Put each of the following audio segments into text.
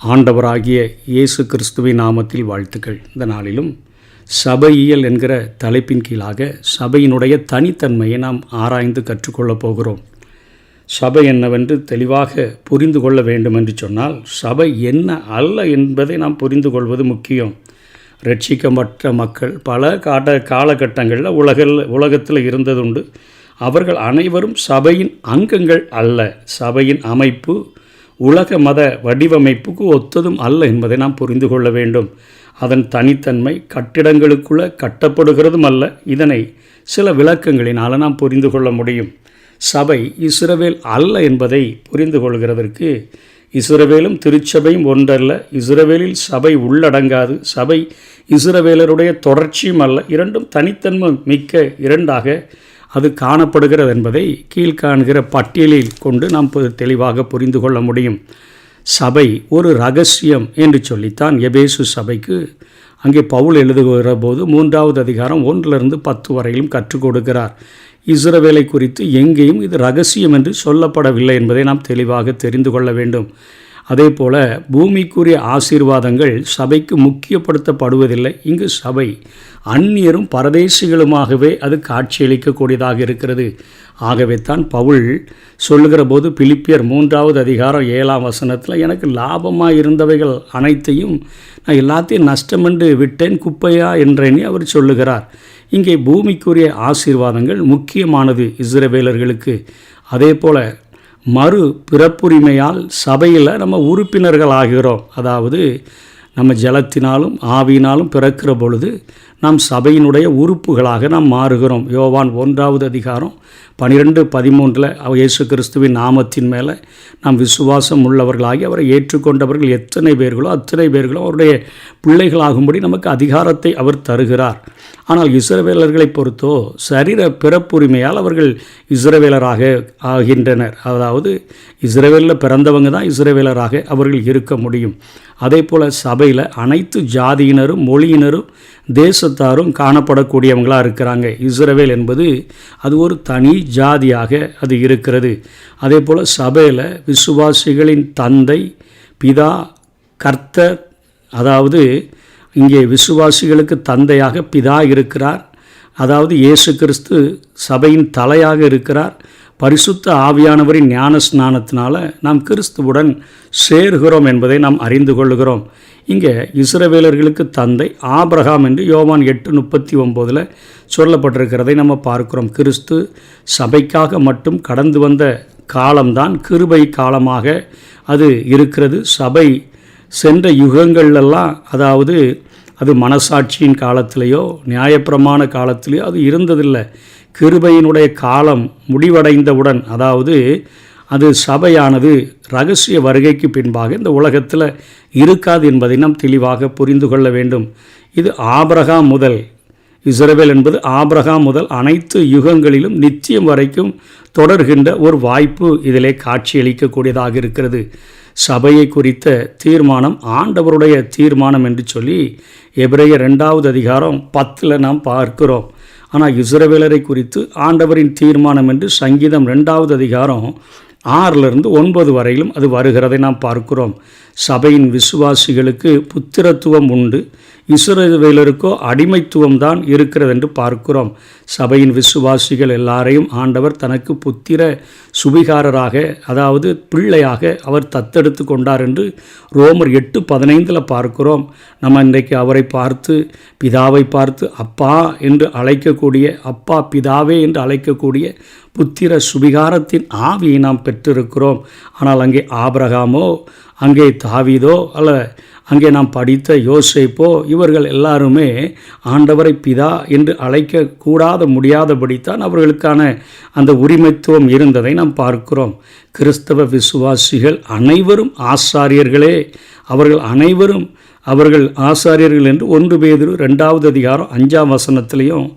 ஆண்டவராகிய இயேசு கிறிஸ்துவின் நாமத்தில் வாழ்த்துக்கள். இந்த நாளிலும் சபையியல் என்கிற தலைப்பின் கீழாக சபையினுடைய தனித்தன்மையை நாம் ஆராய்ந்து கற்றுக்கொள்ளப் போகிறோம். சபை என்னவென்று தெளிவாக புரிந்து கொள்ள வேண்டும் என்று சொன்னால் சபை என்ன அல்ல என்பதை நாம் புரிந்து கொள்வது முக்கியம். ரட்சிக்கப்பட்ட மக்கள் பல காலகட்டங்களில் உலகத்தில் இருந்ததுண்டு. அவர்கள் அனைவரும் சபையின் அங்கங்கள் அல்ல. சபையின் அமைப்பு உலக மத வடிவமைப்புக்கு ஒத்ததும் அல்ல என்பதை நாம் புரிந்து கொள்ள வேண்டும். அதன் தனித்தன்மை கட்டிடங்களுக்குள்ளே கட்டப்படுகிறதும் அல்ல. இதனை சில விளக்கங்களினால் நாம் புரிந்து கொள்ள முடியும். சபை இஸ்ரவேல் அல்ல என்பதை புரிந்து கொள்கிறதற்கு இஸ்ரவேலும் திருச்சபையும் ஒன்றல்ல. இஸ்ரவேலில் சபை உள்ளடங்காது. சபை இஸ்ரவேலருடைய தொடர்ச்சியும் அல்ல. இரண்டும் தனித்தன்மை மிக்க இரண்டாக அது காணப்படுகிறது என்பதை கீழ்காண்கிற பட்டியலில் கொண்டு நாம் தெளிவாக புரிந்து கொள்ள முடியும். சபை ஒரு இரகசியம் என்று சொல்லித்தான் எபேசு சபைக்கு அங்கே பவுல் எழுதுகிற போது 3வது அதிகாரம் 1-10 வரையிலும் கற்றுக் கொடுக்கிறார். இஸ்ரவேலை குறித்து எங்கேயும் இது இரகசியம் என்று சொல்லப்படவில்லை என்பதை நாம் தெளிவாக தெரிந்து கொள்ள வேண்டும். அதே போல் பூமிக்குரிய ஆசீர்வாதங்கள் சபைக்கு முக்கியப்படுத்தப்படுவதில்லை. இங்கு சபை அந்நியரும் பரதேசிகளுமாகவே அது காட்சியளிக்கக்கூடியதாக இருக்கிறது. ஆகவே தான் பவுல் சொல்லுகிற போது பிலிப்பியர் 3வது அதிகாரம் 7ஆம் வசனத்தில் எனக்கு லாபமாக இருந்தவைகள் அனைத்தையும் நான் எல்லாத்தையும் நஷ்டமென்று விட்டேன், குப்பையா என்றேனே அவர் சொல்லுகிறார். இங்கே பூமிக்குரிய ஆசீர்வாதங்கள் முக்கியமானது இஸ்ரவேலர்களுக்கு. அதே போல் மறு பிறப்புரிமையால் சபையில் நம்ம உறுப்பினர்கள் ஆகிறோம். அதாவது நம்ம ஜலத்தினாலும் ஆவியினாலும் பிறக்கிற பொழுது நாம் சபையினுடைய உறுப்புகளாக நாம் மாறுகிறோம். யோவான் 1வது அதிகாரம் 12-13 இயேசு கிறிஸ்துவின் நாமத்தின் மேலே நாம் விசுவாசம் உள்ளவர்களாகி அவரை ஏற்றுக்கொண்டவர்கள் எத்தனை பேர்களோ அத்தனை பேர்களும் அவருடைய பிள்ளைகளாகும்படி நமக்கு அதிகாரத்தை அவர் தருகிறார். ஆனால் இஸ்ரவேலர்களை பொறுத்தோ சரீர பிறப்புரிமையால் அவர்கள் இஸ்ரவேலராக ஆகின்றனர். அதாவது இஸ்ரவேலில் பிறந்தவங்க தான் இஸ்ரவேலராக அவர்கள் இருக்க முடியும். அதே போல் சபையில் அனைத்து ஜாதியினரும் மொழியினரும் தேசத்தாரும் காணப்படக்கூடியவங்களாக இருக்கிறாங்க. இஸ்ரவேல் என்பது அது ஒரு தனி ஜாதியாக அது இருக்கிறது. அதே போல் சபையில் விசுவாசிகளின் தந்தை பிதா கர்த்தர், அதாவது இங்கே விசுவாசிகளுக்கு தந்தையாக பிதா இருக்கிறார். அதாவது இயேசு கிறிஸ்து சபையின் தலையாக இருக்கிறார். பரிசுத்த ஆவியானவரின் ஞான ஸ்நானத்தினால நாம் கிறிஸ்துவுடன் சேர்கிறோம் என்பதை நாம் அறிந்து கொள்கிறோம். இங்கே இஸ்ரவேலர்களுக்கு தந்தை ஆபிரகாம் என்று யோவான் 8:39 சொல்லப்பட்டிருக்கிறதை நம்ம பார்க்கிறோம். கிறிஸ்து சபைக்காக மட்டும் கடந்து வந்த காலம்தான் கிருபை காலமாக அது இருக்கிறது. சபை சென்ற யுகங்கள்லாம், அதாவது அது மனசாட்சியின் காலத்திலேயோ நியாயப்பிரமாண காலத்திலேயோ அது இருந்ததில்லை. கிருபையினுடைய காலம் முடிவடைந்தவுடன், அதாவது அது சபையானது இரகசிய வருகைக்கு பின்பாக இந்த உலகத்தில் இருக்காது என்பதை நாம் தெளிவாக புரிந்து கொள்ள வேண்டும். இது ஆபிரகாம் முதல், இஸ்ரவேல் என்பது ஆபிரகாம் முதல் அனைத்து யுகங்களிலும் நித்தியம் வரைக்கும் தொடர்கின்ற ஒரு வாய்ப்பு இதிலே காட்சியளிக்கக்கூடியதாக இருக்கிறது. சபையை குறித்த தீர்மானம் ஆண்டவருடைய தீர்மானம் என்று சொல்லி எபிரேயர் 2வது அதிகாரம் 10 நாம் பார்க்கிறோம். ஆனால் இஸ்ரவேலரை குறித்து ஆண்டவரின் தீர்மானம் என்று சங்கீதம் 2வது அதிகாரம் 6-9 வரையிலும் அது வருகிறதை நாம் பார்க்கிறோம். சபையின் விசுவாசிகளுக்கு புத்திரத்துவம் உண்டு, இஸ்ரவேலருக்கோ அடிமைத்துவம் தான் இருக்கிறது என்று பார்க்கிறோம். சபையின் விசுவாசிகள் எல்லாரையும் ஆண்டவர் தனக்கு புத்திர சுபிகாரராக, அதாவது பிள்ளையாக அவர் தத்தெடுத்து கொண்டார் என்று ரோமர் 8:15 பார்க்கிறோம். நம்ம இன்றைக்கு அவரை பார்த்து, பிதாவை பார்த்து அப்பா என்று அழைக்கக்கூடிய, அப்பா பிதாவே என்று அழைக்கக்கூடிய புத்திர சுபிகாரத்தின் ஆவியை நாம் பெற்றிருக்கிறோம். ஆனால் அங்கே ஆபிரகாமோ, அங்கே தாவீதோ, அல்ல அங்கே நாம் படித்த யோசேப்போ, இவர்கள் எல்லாருமே ஆண்டவரை பிதா என்று அழைக்கக்கூடாத முடியாதபடித்தான் அவர்களுக்கான அந்த உரிமைத்துவம் இருந்ததை நாம் பார்க்கிறோம். கிறிஸ்தவ விசுவாசிகள் அனைவரும் ஆசாரியர்களே. அவர்கள் ஆசாரியர்கள் என்று 1 பேதுரு 2வது அதிகாரம் 5ஆம் வசனத்திலையும்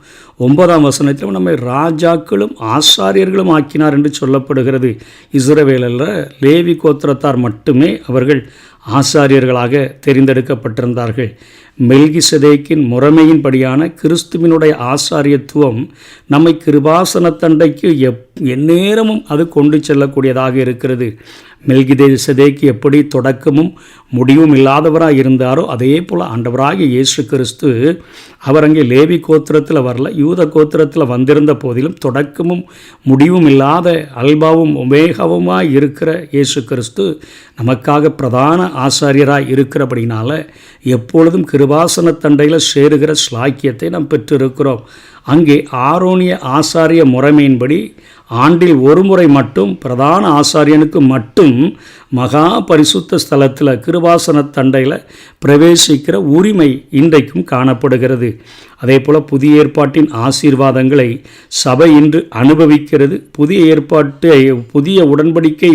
9ஆம் வசனத்தில் நம்மை ராஜாக்களும் ஆசாரியர்களும் ஆக்கினார் என்று சொல்லப்படுகிறது. இஸ்ரவேலில் லேவி கோத்திரத்தார் மட்டுமே அவர்கள் ஆசாரியர்களாக தெரிந்தெடுக்கப்பட்டிருந்தார்கள். மெல்கிசதேக்கின் முறைமையின்படியான கிறிஸ்துவினுடைய ஆசாரியத்துவம் நம்மை கிருபாசனத்தண்டைக்கு எந்நேரமும் அது கொண்டு செல்லக்கூடியதாக இருக்கிறது. மெல்கிசதேக்கு எப்படி தொடக்கமும் முடிவும் இல்லாதவராக இருந்தாரோ அதே போல் ஆண்டவராகிய இயேசு கிறிஸ்து அவர் அங்கே லேவி கோத்திரத்தில் வரல, யூத கோத்திரத்தில் வந்திருந்த போதிலும் தொடக்கமும் முடிவும் இல்லாத அல்பாவும் ஒமேகாவுமாய் இருக்கிற இயேசு கிறிஸ்து நமக்காக பிரதான ஆசாரியராய் இருக்கிறபடினால எப்பொழுதும் கிருபாசன தண்டையில் சேருகிற ஸ்லாக்கியத்தை நாம் பெற்றிருக்கிறோம். அங்கே ஆரோனிய ஆசாரிய முறைமையின்படி ஆண்டில் ஒரு முறை மட்டும் பிரதான ஆசாரியனுக்கு மட்டும் மகா பரிசுத்த ஸ்தலத்தில் கிருபாசன தண்டையில் பிரவேசிக்கிற உரிமை இன்றைக்கும் காணப்படுகிறது. அதே போல் புதிய ஏற்பாட்டின் ஆசீர்வாதங்களை சபை இன்று அனுபவிக்கிறது. புதிய உடன்படிக்கை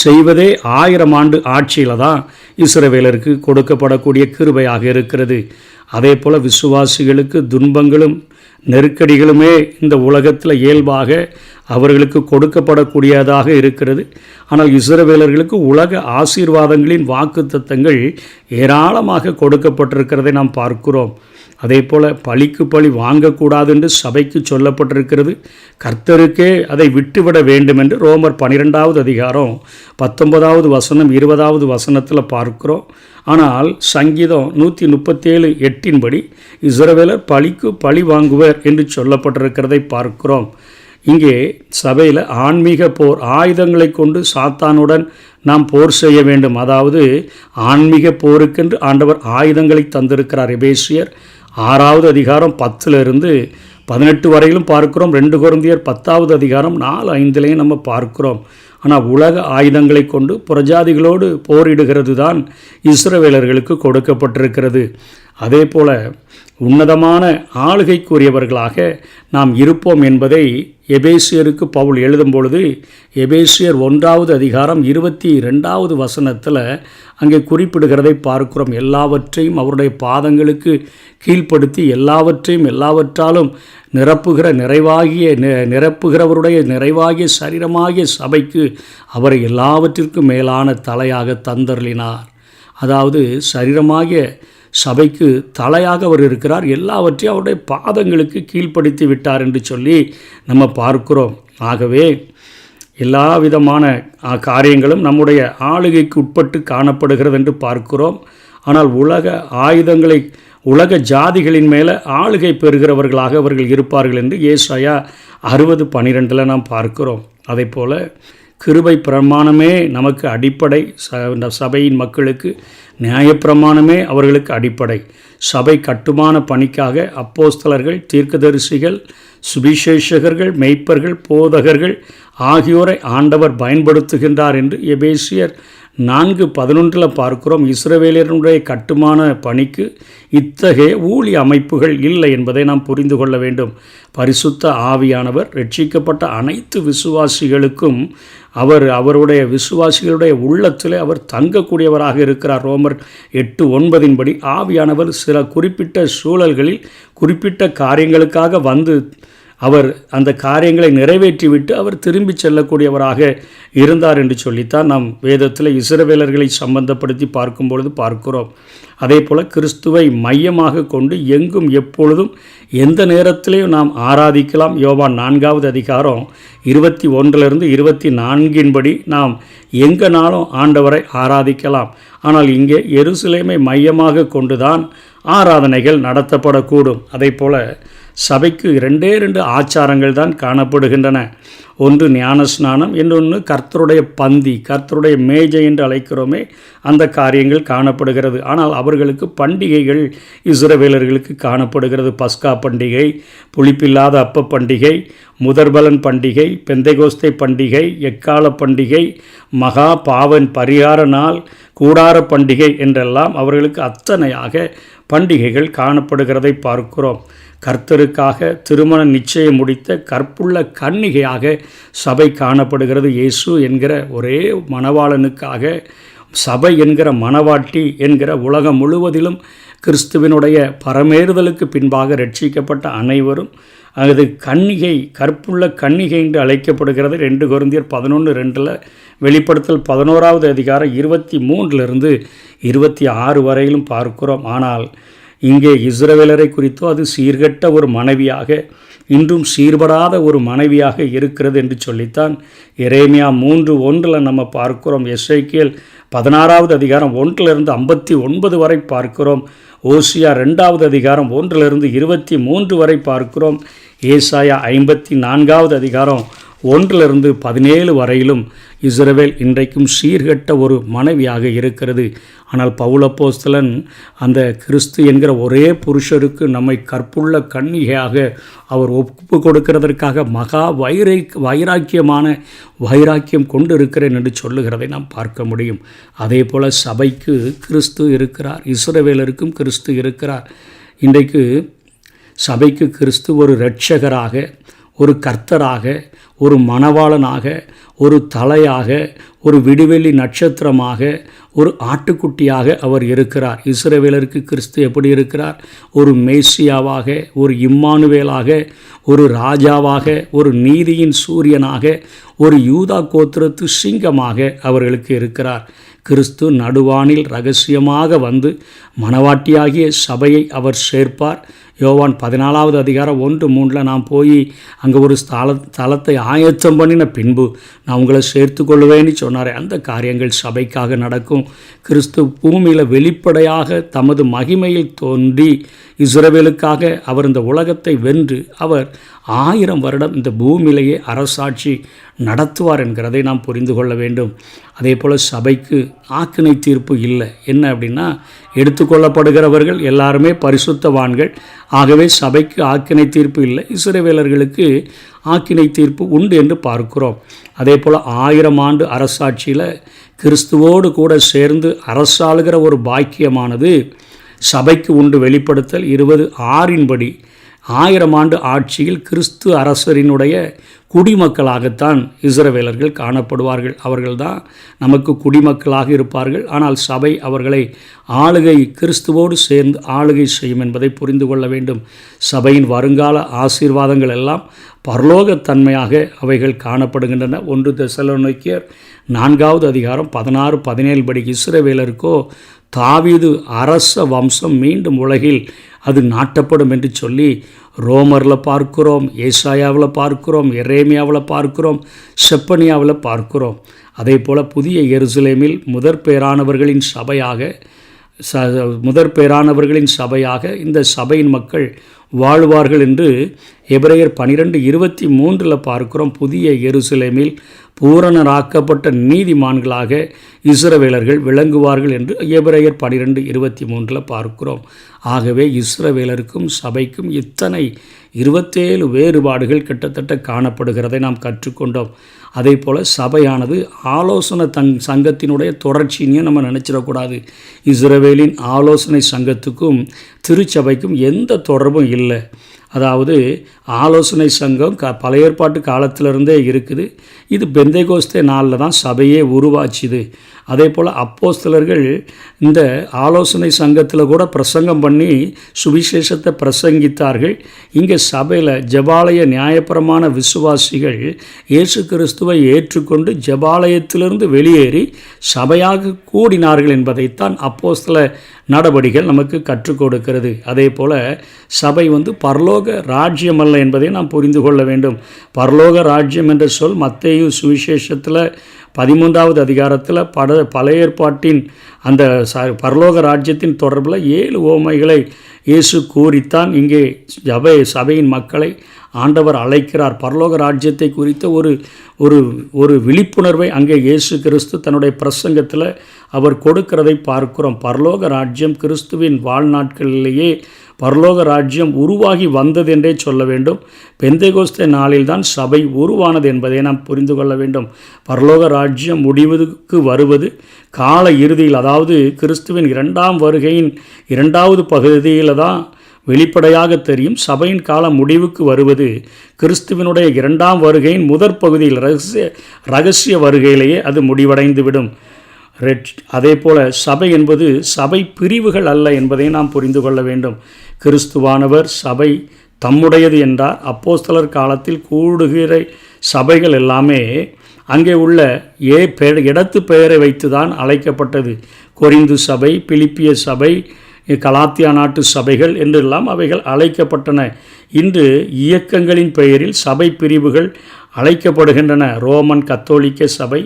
செய்வதே 1000 ஆண்டு ஆட்சியில் தான் இஸ்ரவேலருக்கு கொடுக்கப்படக்கூடிய கிருபையாக இருக்கிறது. அதே போல் விசுவாசிகளுக்கு துன்பங்களும் நெருக்கடிகளுமே இந்த உலகத்தில் இயல்பாக அவர்களுக்கு கொடுக்கப்படக்கூடியதாக இருக்கிறது. ஆனால் இஸ்ரவேலர்களுக்கு உலக ஆசீர்வாதங்களின் வாக்குத்தத்தங்கள் ஏராளமாக கொடுக்கப்பட்டிருக்கிறதை நாம் பார்க்கிறோம். அதே போல் பழிக்கு பழி வாங்கக்கூடாது என்று சபைக்கு சொல்லப்பட்டிருக்கிறது. கர்த்தருக்கே அதை விட்டுவிட வேண்டும் என்று ரோமர் 12ஆவது அதிகாரம் 19ஆவது வசனம் 20ஆவது வசனத்தில் பார்க்கிறோம். ஆனால் சங்கீதம் 137:8 இஸ்ரவேலர் பழிக்கு பழி வாங்குவர் என்று சொல்லப்பட்டிருக்கிறதை பார்க்கிறோம். இங்கே சபையில் ஆன்மீக போர் ஆயுதங்களை கொண்டு சாத்தானுடன் நாம் போர் செய்ய வேண்டும். அதாவது ஆன்மீக போருக்கென்று ஆண்டவர் ஆயுதங்களை தந்திருக்கிறார். எபேசியர் 6ஆவது அதிகாரம் 10-18 வரையிலும் பார்க்கிறோம். 2 கொரிந்தியர் 10ஆவது அதிகாரம் 4-5 நம்ம பார்க்கிறோம். ஆனால் உலக ஆயுதங்களை கொண்டு புறஜாதிகளோடு போரிடுகிறது தான் இஸ்ரவேலர்களுக்கு கொடுக்கப்பட்டிருக்கிறது. அதே போல் உன்னதமான ஆளுகைக்குரியவர்களாக நாம் இருப்போம் என்பதை எபேசியருக்கு பவுல் எழுதும் பொழுது எபேசியர் 1ஆவது அதிகாரம் 22ஆவது வசனத்தில் அங்கே குறிப்பிடுகிறதை பார்க்கிறோம். எல்லாவற்றையும் அவருடைய பாதங்களுக்கு கீழ்ப்படுத்தி எல்லாவற்றாலும் நிரப்புகிறவருடைய நிறைவாகிய சரீரமாகிய சபைக்கு அவரை எல்லாவற்றிற்கும் மேலான தலையாக தந்தருளினார். அதாவது சரீரமாகிய சபைக்கு தலையாக அவர் இருக்கிறார். எல்லாவற்றையும் அவருடைய பாதங்களுக்கு கீழ்ப்படுத்தி விட்டார் என்று சொல்லி நம்ம பார்க்கிறோம். ஆகவே எல்லா விதமான காரியங்களும் நம்முடைய ஆளுகைக்கு உட்பட்டு காணப்படுகிறது என்று பார்க்கிறோம். ஆனால் உலக ஜாதிகளின் மேலே ஆளுகை பெறுகிறவர்களாக அவர்கள் இருப்பார்கள் என்று ஏசாயா 60:12 நாம் பார்க்கிறோம். அதே போல் கிருபை பிரமாணமே நமக்கு அடிப்படை. சபையின் மக்களுக்கு நியாயப்பிரமாணமே அவர்களுக்கு அடிப்படை. சபை கட்டுமான பணிக்காக அப்போஸ்தலர்கள், தீர்க்கதரிசிகள், சுவிசேஷகர்கள், மெய்ப்பர்கள், போதகர்கள் ஆகியோரை ஆண்டவர் பயன்படுத்துகின்றார் என்று எபேசியர் 4:11 பார்க்கிறோம். இஸ்ரவேலருடைய கட்டுமான பணிக்கு இத்தகைய ஊழிய அமைப்புகள் இல்லை என்பதை நாம் புரிந்து கொள்ள வேண்டும். பரிசுத்த ஆவியானவர் ரட்சிக்கப்பட்ட அனைத்து விசுவாசிகளுக்கும் அவருடைய விசுவாசிகளுடைய உள்ளத்தில் அவர் தங்கக்கூடியவராக இருக்கிறார். ரோமர் 8:9 ஆவியானவர் சில குறிப்பிட்ட சூழல்களில் குறிப்பிட்ட காரியங்களுக்காக வந்து அவர் அந்த காரியங்களை நிறைவேற்றிவிட்டு அவர் திரும்பி செல்லக்கூடியவராக இருந்தார் என்று சொல்லித்தான் நாம் வேதத்தில் இஸ்ரவேலர்களை சம்பந்தப்படுத்தி பார்க்கும்பொழுது பார்க்கிறோம். அதே போல் கிறிஸ்துவை மையமாக கொண்டு எங்கும் எப்பொழுதும் எந்த நேரத்திலையும் நாம் ஆராதிக்கலாம். யோவான் 4ஆவது அதிகாரம் 21-24 நாம் எங்கனாலும் ஆண்டவரை ஆராதிக்கலாம். ஆனால் இங்கே எருசலேமை மையமாக கொண்டுதான் ஆராதனைகள் நடத்தப்படக்கூடும். அதே போல் சபைக்கு 2 ஆச்சாரங்கள் தான் காணப்படுகின்றன. ஒன்று ஞானஸ்நானம், இன்னொன்று கர்த்தருடைய பந்தி, கர்த்தருடைய மேஜை என்று அழைக்கிறோமே அந்த காரியங்கள் காணப்படுகிறது. ஆனால் அவர்களுக்கு பண்டிகைகள் இஸ்ரவேலர்களுக்கு காணப்படுகிறது. பஸ்கா பண்டிகை, புளிப்பில்லாத அப்ப பண்டிகை, முதற்பலன் பண்டிகை, பெந்தைகோஸ்தை பண்டிகை, எக்கால பண்டிகை, மகா பாவன் பரிகார நாள், கூடார பண்டிகை என்றெல்லாம் அவர்களுக்கு அத்தனையாக பண்டிகைகள் காணப்படுகிறதை பார்க்கிறோம். கர்த்தருக்காக திருமண நிச்சயம் முடித்த கற்புள்ள கன்னிகையாக சபை காணப்படுகிறது. இயேசு என்கிற ஒரே மணவாளனுக்காக சபை என்கிற மணவாட்டி என்கிற உலகம் முழுவதிலும் கிறிஸ்துவினுடைய பரமேறுதலுக்கு பின்பாக ரட்சிக்கப்பட்ட அனைவரும் அது கன்னிகை, கற்புள்ள கன்னிகை என்று அழைக்கப்படுகிறது. 2 கொரிந்தியர் 11:2, வெளிப்படுத்தல் 11வது அதிகாரம் 23 26 வரையிலும் பார்க்கிறோம். ஆனால் இங்கே இஸ்ரவேலரை குறித்தோ அது சீர்கெட்ட ஒரு மனைவியாக, இன்றும் சீர்படாத ஒரு மனைவியாக இருக்கிறது என்று சொல்லித்தான் எரேமியா 3:1 நம்ம பார்க்கிறோம். எசேக்கியேல் 16வது அதிகாரம் 1-59 வரை பார்க்கிறோம். ஓசியா 2வது அதிகாரம் 1-23 வரை பார்க்கிறோம். ஏசாயா 54வது அதிகாரம் 1-17 வரையிலும் இஸ்ரவேல் இன்றைக்கும் சீர்கெட்ட ஒரு மனைவியாக இருக்கிறது. ஆனால் பவுலப்போஸ்தலன் அந்த கிறிஸ்து என்கிற ஒரே புருஷருக்கு நம்மை கற்புள்ள கன்னிகையாக அவர் ஒப்பு கொடுக்கிறதற்காக மகா வைராக்கியம் கொண்டு இருக்கிறேன் என்று சொல்லுகிறதை நாம் பார்க்க முடியும். அதே போல் சபைக்கு கிறிஸ்து இருக்கிறார், இஸ்ரவேலருக்கும் கிறிஸ்து இருக்கிறார். இன்றைக்கு சபைக்கு கிறிஸ்து ஒரு இரட்சகராக, ஒரு கர்த்தராக, ஒரு மணவாளனாக, ஒரு தலையாக, ஒரு விடிவெள்ளி நட்சத்திரமாக, ஒரு ஆட்டுக்குட்டியாக அவர் இருக்கிறார். இஸ்ரவேலருக்கு கிறிஸ்து எப்படி இருக்கிறார்? ஒரு மேசியாவாக, ஒரு இம்மானுவேலாக, ஒரு ராஜாவாக, ஒரு நீதியின் சூரியனாக, ஒரு யூதா கோத்திரத்து சிங்கமாக அவர்களுக்கு இருக்கிறார். கிறிஸ்து நடுவானில் இரகசியமாக வந்து மணவாட்டியாகிய சபையை அவர் சேர்ப்பார். யோவான் 14வது அதிகாரம் 1-3 நான் போய் அங்கே ஒரு ஸ்தலத்தை ஆயத்தம் பண்ணின பின்பு நான் உங்களை சேர்த்து கொள்வேன்னு சொன்னார். அந்த காரியங்கள் சபைக்காக நடக்கும். கிறிஸ்து பூமியில் வெளிப்படையாக தமது மகிமையில் தோன்றி இஸ்ரவேலுக்காக அவர் இந்த உலகத்தை வென்று அவர் 1000 வருடம் இந்த பூமியிலேயே அரசாட்சி நடத்துவார் என்கிறதை நாம் புரிந்து கொள்ள வேண்டும். அதே போல் சபைக்கு ஆக்கினை தீர்ப்பு இல்லை. என்ன அப்படின்னா, எடுத்துக்கொள்ளப்படுகிறவர்கள் எல்லாருமே பரிசுத்தவான்கள். ஆகவே சபைக்கு ஆக்கினை தீர்ப்பு இல்லை. இஸ்ரவேலர்களுக்கு ஆக்கினை தீர்ப்பு உண்டு என்று பார்க்கிறோம். அதே போல் 1000 ஆண்டு அரசாட்சியில் கிறிஸ்துவோடு கூட சேர்ந்து அரசாளுகிற ஒரு பாக்கியமானது சபைக்கு உண்டு. வெளிப்படுத்தல் 20:6 1000 ஆண்டு ஆட்சியில் கிறிஸ்து அரசரினுடைய குடிமக்களாகத்தான் இஸ்ரவேலர்கள் காணப்படுவார்கள். அவர்கள்தான் நமக்கு குடிமக்களாக இருப்பார்கள். ஆனால் சபை அவர்களை ஆளுகை கிறிஸ்துவோடு சேர்ந்து ஆளுகை செய்யும் என்பதை புரிந்து கொள்ள வேண்டும். சபையின் வருங்கால ஆசீர்வாதங்கள் எல்லாம் பரலோகத்தன்மையாக அவைகள் காணப்படுகின்றன. 1 தெசலோனிக்கேயர் 4வது அதிகாரம் 16-17 இஸ்ரவேலருக்கோ தாவீது அரச வம்சம் மீண்டும் உலகில் அது நாட்டப்படும் என்று சொல்லி ரோமரில் பார்க்கிறோம், ஏசாயாவில் பார்க்கிறோம், எரேமியாவில் பார்க்கிறோம், செப்பனியாவில் பார்க்கிறோம். அதே போல் புதிய எருசலேமில் முதற்பேரானவர்களின் சபையாக இந்த சபையின் மக்கள் வாழ்வார்கள் என்று எபிரேயர் 12:23 பார்க்கிறோம். புதிய எருசலேமில் பூரணராக்கப்பட்ட நீதிமான்களாக இஸ்ரவேலர்கள் விளங்குவார்கள் என்று எபிரேயர் 12:23 பார்க்கிறோம். ஆகவே இஸ்ரவேலருக்கும் சபைக்கும் இத்தனை 27 வேறுபாடுகள் கிட்டத்தட்ட காணப்படுகிறதை நாம் கற்றுக்கொண்டோம். அதே போல் சபையானது ஆலோசனை சங்கத்தினுடைய தொடர்ச்சின்னு நம்ம நினச்சிடக்கூடாது. இஸ்ரவேலின் ஆலோசனை சங்கத்துக்கும் திருச்சபைக்கும் எந்த தொடர்பும் இல்லை. அதாவது ஆலோசனை சங்கம் பழைய ஏற்பாட்டு காலத்திலிருந்தே இருக்குது. இது பெந்தேகோஸ்தே நாளில் தான் சபையே உருவாச்சுது. அதே போல் அப்போஸ்தலர்கள் இந்த ஆலோசனை சங்கத்தில் கூட பிரசங்கம் பண்ணி சுவிசேஷத்தை பிரசங்கித்தார்கள். இங்கே சபையில் ஜெபாலய நியாயப்பிரமாண விசுவாசிகள் இயேசு கிறிஸ்துவை ஏற்றுக்கொண்டு ஜெபாலயத்திலிருந்து வெளியேறி சபையாக கூடினார்கள் என்பதைத்தான் அப்போஸ்தல நடவடிக்கைகள் நமக்கு கற்றுக் கொடுக்கிறது. அதே போல் சபை பரலோக ராஜ்யம் அல்ல என்பதை நாம் புரிந்து கொள்ள வேண்டும். பரலோக ராஜ்யம் என்ற சொல் மத்தேயு சுவிசேஷத்தில் 13வது அதிகாரத்தில் பழைய ஏற்பாட்டின் அந்த பரலோக ராஜ்யத்தின் தொடர்பில் 7 உவமைகளை இயேசு கூறித்தான் இங்கே சபையின் மக்களை ஆண்டவர் அழைக்கிறார். பரலோக ராஜ்யத்தை குறித்த ஒரு விழிப்புணர்வை அங்கே இயேசு கிறிஸ்து தன்னுடைய பிரசங்கத்தில் அவர் கொடுக்கிறதை பார்க்கிறோம். பரலோக ராஜ்யம் கிறிஸ்துவின் வாழ்நாட்களிலேயே பரலோக ராஜ்யம் உருவாகி வந்தது என்றே சொல்ல வேண்டும். பெந்தேகோஸ்தே நாளில்தான் சபை உருவானது என்பதை நாம் புரிந்து கொள்ள வேண்டும். பரலோக ராஜ்யம் முடிவுக்கு வருவது கால இறுதியில், அதாவது கிறிஸ்துவின் 2ஆம் வருகையின் 2வது பகுதியில் தான் வெளிப்படையாக தெரியும். சபையின் காலம் முடிவுக்கு வருவது கிறிஸ்துவினுடைய 2ஆம் வருகையின் முதற் பகுதியில் இரகசிய வருகையிலேயே அது முடிவடைந்துவிடும். அதே போல் சபை என்பது சபை பிரிவுகள் அல்ல என்பதை நாம் புரிந்து கொள்ள வேண்டும். கிறிஸ்துவானவர் சபை தம்முடையது என்றார். அப்போஸ்தலர் காலத்தில் கூடுகிற சபைகள் எல்லாமே அங்கே உள்ள இடத்து பெயரை வைத்து தான் அழைக்கப்பட்டது. கொரிந்து சபை, பிலிப்பிய சபை, கலாத்தியா நாட்டு சபைகள் என்றெல்லாம் அவைகள் அழைக்கப்பட்டன. இன்று இயக்கங்களின் பெயரில் சபை பிரிவுகள் அழைக்கப்படுகின்றன. ரோமன் கத்தோலிக்க சபை,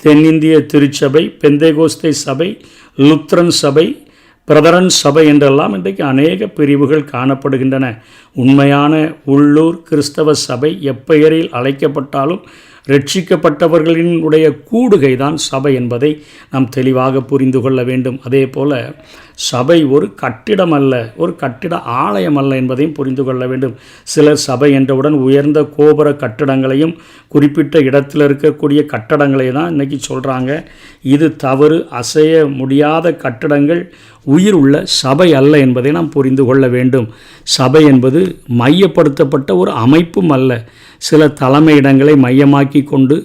தென்னிந்திய திருச்சபை, பெந்தேகோஸ்தே சபை, லுத்ரன் சபை, பிரதரன் சபை என்றெல்லாம் இன்றைக்கு அநேக பிரிவுகள் காணப்படுகின்றன. உண்மையான உள்ளூர் கிறிஸ்தவ சபை எப்பெயரில் அழைக்கப்பட்டாலும் ரட்சிக்கப்பட்டவர்களினுடைய கூடுகை தான் சபை என்பதை நாம் தெளிவாக புரிந்து கொள்ள வேண்டும். அதே போல் சபை ஒரு கட்டிடம் அல்ல, ஒரு கட்டிட ஆலயம் அல்ல என்பதையும் புரிந்து கொள்ள வேண்டும். சிலர் சபை என்றவுடன் உயர்ந்த கோபுர கட்டிடங்களையும் குறிப்பிட்ட இடத்தில் இருக்கக்கூடிய கட்டடங்களை தான் இன்றைக்கி சொல்கிறாங்க. இது தவறு. அசைய முடியாத கட்டடங்கள் உயிர் உள்ள சபை அல்ல என்பதை நாம் புரிந்து கொள்ள வேண்டும். சபை என்பது மையப்படுத்தப்பட்ட ஒரு அமைப்பும் அல்ல. சில தலைமையிடங்களை மையமாக்கி கொண்டு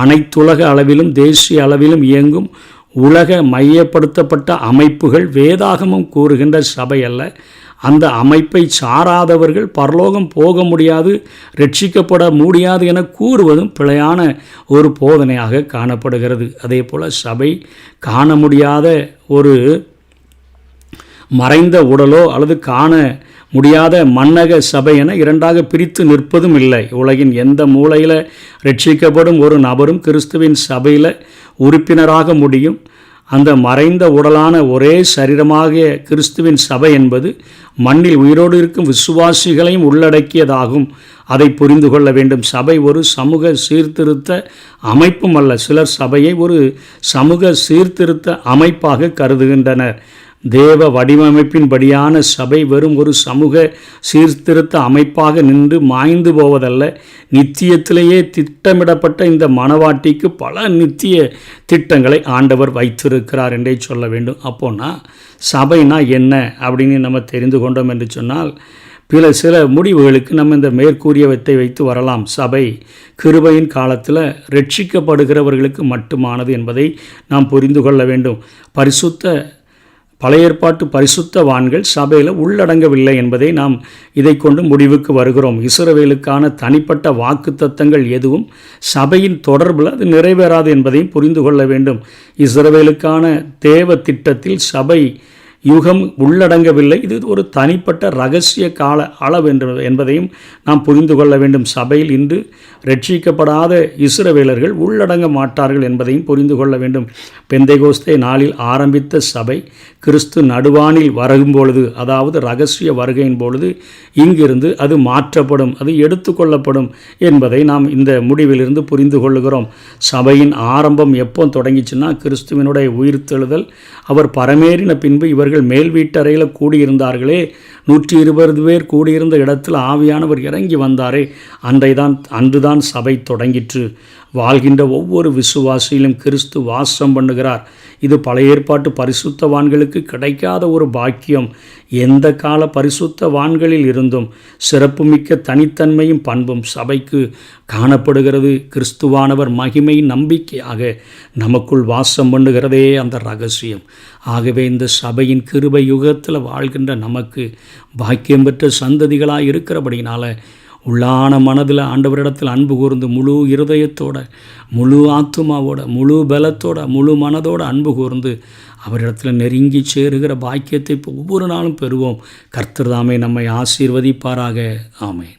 அனைத்துலக அளவிலும் தேசிய அளவிலும் இயங்கும் உலக மையப்படுத்தப்பட்ட அமைப்புகள் வேதாகமும் கூறுகின்ற சபை அல்ல. அந்த அமைப்பை சாராதவர்கள் பரலோகம் போக முடியாது, ரட்சிக்கப்பட முடியாது என கூறுவதும் பிழையான ஒரு போதனையாக காணப்படுகிறது. அதே போல் சபை காண முடியாத ஒரு மறைந்த உடலோ அல்லது காண முடியாத மன்னக சபை என இரண்டாக பிரித்து நிற்பதும் இல்லை. உலகின் எந்த மூலையில் ரட்சிக்கப்படும் ஒரு நபரும் கிறிஸ்துவின் சபையில் உறுப்பினராக முடியும். அந்த மறைந்த உடலான ஒரே சரீரமாகிய கிறிஸ்துவின் சபை என்பது மண்ணில் உயிரோடு இருக்கும் விசுவாசிகளையும் உள்ளடக்கியதாகும். அதை புரிந்து கொள்ள வேண்டும். சபை ஒரு சமூக சீர்திருத்த அமைப்பும் அல்ல. சிலர் சபையை ஒரு சமூக சீர்திருத்த அமைப்பாக கருதுகின்றனர். தேவ வடிவமைப்பின்படியான சபை வெறும் ஒரு சமூக சீர்திருத்த அமைப்பாக நின்று மாய்ந்து போவதல்ல. நித்தியத்திலேயே திட்டமிடப்பட்ட இந்த மனவாட்டிக்கு பல நித்திய திட்டங்களை ஆண்டவர் வைத்திருக்கிறார் என்றே சொல்ல வேண்டும். அப்போனா சபைனா என்ன அப்படின்னு நம்ம தெரிந்து கொண்டோம் என்று சொன்னால் சில முடிவுகளுக்கு நம்ம இந்த மேற்கூறியவற்றை வைத்து வரலாம். சபை கிருபையின் காலத்தில் ரட்சிக்கப்படுகிறவர்களுக்கு மட்டுமானது என்பதை நாம் புரிந்து கொள்ள வேண்டும். பழைய ஏற்பாட்டு பரிசுத்தவான்கள் சபையில் உள்ளடங்கவில்லை என்பதை நாம் இதை கொண்டு முடிவுக்கு வருகிறோம். இஸ்ரவேலுக்கான தனிப்பட்ட வாக்குத்தத்தங்கள் எதுவும் சபையின் தொடர்பில் அது நிறைவேறாது என்பதையும் புரிந்து கொள்ள வேண்டும். இஸ்ரவேலுக்கான தேவ திட்டத்தில் சபை யுகம் உள்ளடங்கவில்லை. இது ஒரு தனிப்பட்ட இரகசிய கால அளவு என்பதையும் நாம் புரிந்து கொள்ள வேண்டும். சபையில் இன்று ரட்சிக்கப்படாத இஸ்ரவேலர்கள் உள்ளடங்க மாட்டார்கள் என்பதையும் புரிந்து கொள்ள வேண்டும். பெந்தைகோஸ்தே நாளில் ஆரம்பித்த சபை கிறிஸ்து நடுவானில் வரும்பொழுது, அதாவது இரகசிய வருகையின் பொழுது இங்கிருந்து அது மாற்றப்படும், அது எடுத்துக்கொள்ளப்படும் என்பதை நாம் இந்த முடிவிலிருந்து புரிந்து கொள்ளுகிறோம். சபையின் ஆரம்பம் எப்போ தொடங்கிச்சுன்னா கிறிஸ்துவனுடைய உயிர்த்தெழுதல். அவர் பரமேறின பின்பு இவர்கள் மேல் வீட்டறையில் கூடியிருந்தார்களே, 120 பேர் கூடியிருந்த இடத்தில் ஆவியானவர் இறங்கி வந்தாரே, அன்றுதான் சபை தொடங்கிற்று. வாழ்கின்ற ஒவ்வொரு விசுவாசியிலும் கிறிஸ்து வாசம் பண்ணுகிறார். இது பழைய ஏற்பாட்டு பரிசுத்தவான்களுக்கு கிடைக்காத ஒரு பாக்கியம். எந்த கால பரிசுத்தவான்களில் இருந்தும் சிறப்புமிக்க தனித்தன்மையும் பண்பும் சபைக்கு காணப்படுகிறது. கிறிஸ்துவானவர் மகிமை நம்பிக்கையாக நமக்குள் வாசம் பண்ணுகிறதே அந்த ரகசியம். ஆகவே இந்த சபையின் கிருபை யுகத்தில் வாழ்கின்ற நமக்கு பாக்கியம் பெற்ற சந்ததிகளாக இருக்கிறபடினால உள்ளான மனதில் ஆண்டவரிடத்தில் அன்பு கூர்ந்து முழு இருதயத்தோட, முழு ஆத்துமாவோட, முழு பலத்தோட, முழு மனதோட அன்பு கூர்ந்து அவரிடத்தில் நெருங்கி சேருகிற பாக்கியத்தை ஒவ்வொரு நாளும் பெறுவோம். கர்த்தர் தாமே நம்மை ஆசீர்வதிப்பாராக. ஆமென்.